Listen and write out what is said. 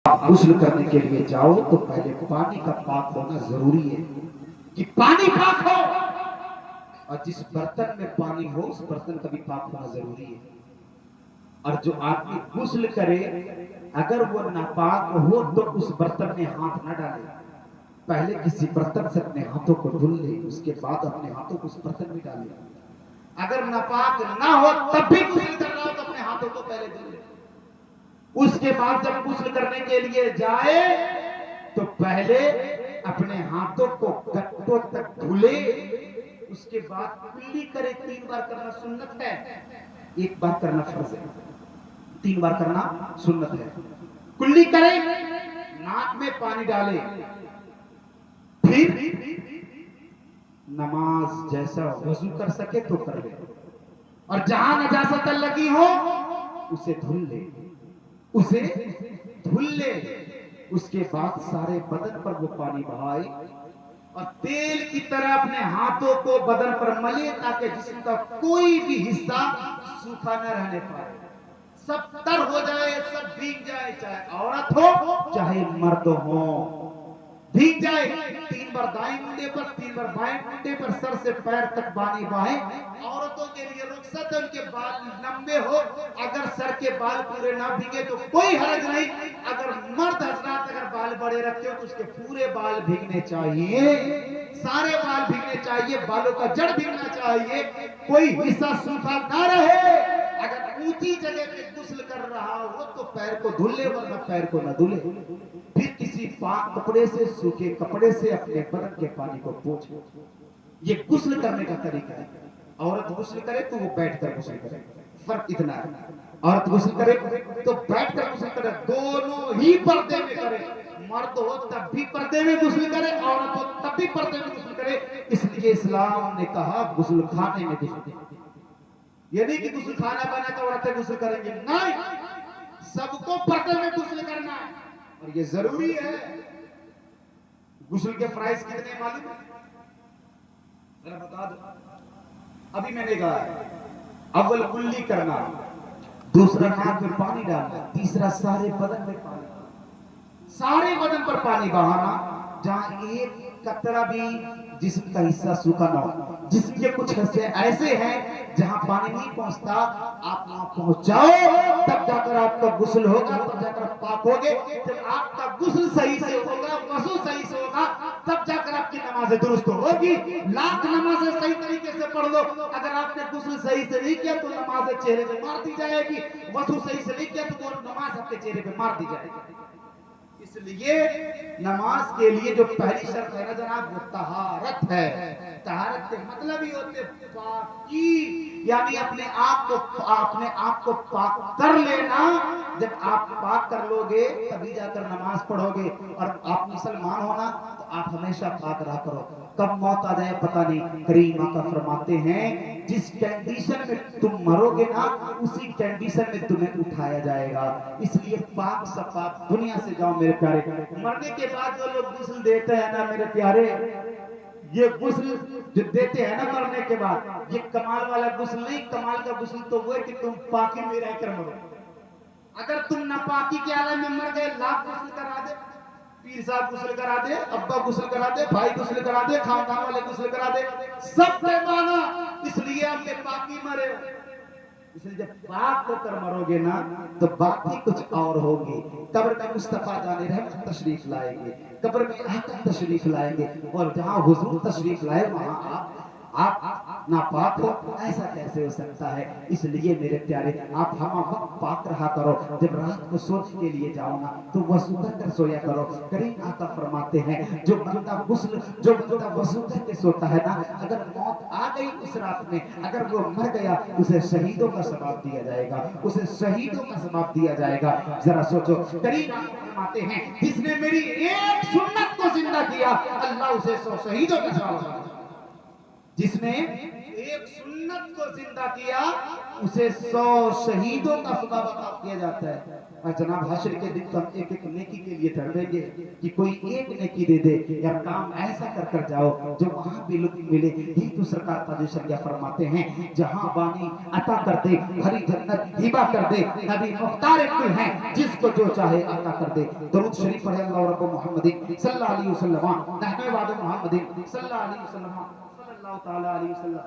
आप गुस्ल करने के लिए जाओ तो पहले पानी का पाक होना जरूरी है कि पानी पाक हो, और जिस बर्तन में पानी हो उस बर्तन का भी पाक होना जरूरी है। और जो आदमी गुस्ल करे अगर वो नापाक हो तो उस बर्तन में हाथ न डाले, पहले किसी बर्तन से अपने हाथों को धुल ले, उसके बाद अपने हाथों को उस बर्तन में डाले। अगर नापाक ना हो तब भी गुस्ल कर रहा हो तो अपने हाथों को पहले धुल ले। उसके बाद जब गुस्ल करने के लिए जाए तो पहले अपने हाथों को गट्टों तक धुले, उसके बाद कुल्ली करे। 3 बार करना सुन्नत है, 1 बार करना फर्ज है। 3 बार करना सुन्नत है। कुल्ली करे, नाक में पानी डाले, फिर नमाज जैसा वजू कर सके तो कर ले, और जहां नजासत लगी हो उसे धुल ले, उसे धुल ले। उसके बाद सारे बदन पर वो पानी बहाए और तेल की तरह अपने हाथों को बदन पर मले, ताकि जिस्म का कोई भी हिस्सा सूखा न रहने पाए, सब तर हो जाए, सब भीग जाए, चाहे औरत हो चाहे मर्द हो, भीग जाए। 3 बार दाएं मुंडे पर, 3 बार बाएं मुंडे पर, सर से पैर तक पानी बहाए। औरतों के लिए रुखसत है, उनके बाल लंबे हो, अगर सर के बाल पूरे ना भीगे तो कोई हर्ज नहीं। अगर मर्द हजरात अगर बाल बड़े रखते हो तो उसके पूरे बाल भीगने चाहिए, सारे बाल भीगने चाहिए, बालों का जड़ भीगना चाहिए, कोई हिस्सा सूखा ना रहे। अगर ऊंची जगह पे गुस्ल कर रहा हो तो पैर को धुल ले, वरना पैर को न धुले। फिर किसी पाक कपड़े से, सूखे कपड़े से अपने बदन के पानी को पोंछे। ये गुस्ल करने का तरीका है। औरत गुस्ल करे तो वो बैठकर गुस्ल करे, फर्क इतना है। औरत गुस्ल करे तो बैठकर गुस्ल करे, दोनों ही पर्दे में करे। मर्द हो तब भी पर्दे में गुस्ल करे, औरत हो तब भी पर्दे में गुस्ल करे। इसलिए इस्लाम ने कहा गुस्ल खाने में गुस्ल करे। ये नहीं कि गुस्ल खाना बना तो औरतें गुस्ल करेंगे, नहीं, सबको पर्दे में गुस्ल करना है और ये जरूरी है। गुस्ल के प्राइस कितने मालूम है? जरा बता दो। अभी मैंने कहा अव्वल कुल्ली करना, दूसरा नाक में पानी डालना, तीसरा सारे बदन में पानी, सारे बदन पर पानी बहाना, जहां एक कतरा भी जिस्म का हिस्सा सूखा ना हो। जिस्म के कुछ हिस्से ऐसे हैं जहां पानी नहीं पहुंचता, आप वहां पहुंच जाओ तब जाकर आपका गुस्ल होगा, तब जाकर आप पाक होगे। जब आपका गुस्ल सही से होगा, वजू सही से होगा, तब जाकर आपकी नमाज दुरुस्त होगी। लाख नमाजें सही तरीके से पढ़ लो, अगर आपने गुस्ल सही से नहीं किया तो नमाज चेहरे पे मार दी जाएगी, वजू सही से नहीं किया तो वो नमाज आपके चेहरे पे मार दी जाएगी। इसलिए नमाज के लिए जो पहली शर्त है ना जनाब, वो तहारत है। तहारत के मतलब ही होते पाकी, यानी अपने आप को पाक कर लेना। जब आप पाक कर लोगे तभी जाकर नमाज पढ़ोगे। और आप मुसलमान होना तो आप हमेशा पाक रहा करो, कब मौत आ जाए पता नहीं। करीम आका फरमाते हैं जिस कंडीशन में तुम मरोगे ना उसी कंडीशन में तुम्हें उठाया जाएगा। इसलिए पाक सफाक दुनिया से जाओ मेरे प्यारे। मरने के बाद जो लोग गुस्ल देते हैं ना मेरे प्यारे, ये गुस्ल जो देते हैं ना मरने के बाद, ये कमाल वाला गुस्ल नहीं। कमाल का गुस्ल तो वो है कि तुम पाकी में रहकर मरो। अगर तुम नापाकी के आलम में मर गए, लाख गुस्ल करा दे, पीर साहब गुस्ल करा दे, अब्बा गुस्ल करा दे, भाई गुस्ल करा दे, खानदान वाले गुस्ल करा दे, सब बेमाना, इसलिए आपने पाकी मरे हो। इसलिए जब पाक होकर मरोगे ना तो बात ही कुछ और होगी। कब्र में मुस्तफा जाने रहमत तशरीफ लाएंगे, कब्र में आका तशरीफ लाएंगे, और जहां हुजूर तशरीफ लाए वहां आप नापाक हो, ऐसा कैसे हो सकता है? इसलिए मेरे प्यारे आप हम वक्त पाक रहा करो। जब रात को सोने के लिए जाओ ना तो वज़ू कर सोया करो। करीम आका फरमाते हैं जो बंदा वज़ू करके सोता है ना, अगर मौत आ गई उस रात में, अगर वो मर गया, उसे शहीदों का सवाब दिया जाएगा, उसे शहीदों का सवाब दिया जाएगा। जरा सोचो, करीम आका फरमाते हैं जिसने मेरी एक सुन्नत को जिंदा किया, अल्लाह उसे 100 शहीदों का सवाब, जिसने एक सुन्नत को जिंदा किया उसे 100 शहीदों का सवाब किया जाता है। और जनाब हश्र के दिन तो हम एक एक नेकी के लिए तड़पेंगे कि कोई एक नेकी दे दे या काम ऐसा कर कर जाओ जो वहां भी लुत्फ मिले। यही तो सरकार ताजुशर क्या फरमाते हैं, जहां बानी अता कर दे, भरी जन्नत हिबा कर दे, नबी मुख्तार कुल है, जिसको जो चाहे अता कर दे। दरूद शरीफ पढ़े अल्लाह रब्बु मुहम्मदिन सल्लल्लाहु अलैहि वसल्लम, नहमे वादे मुहम्मदिन सल्लल्लाहु अलैहि वसल्लम, सल्लल्लाहु तआला अलैहि वसल्लम।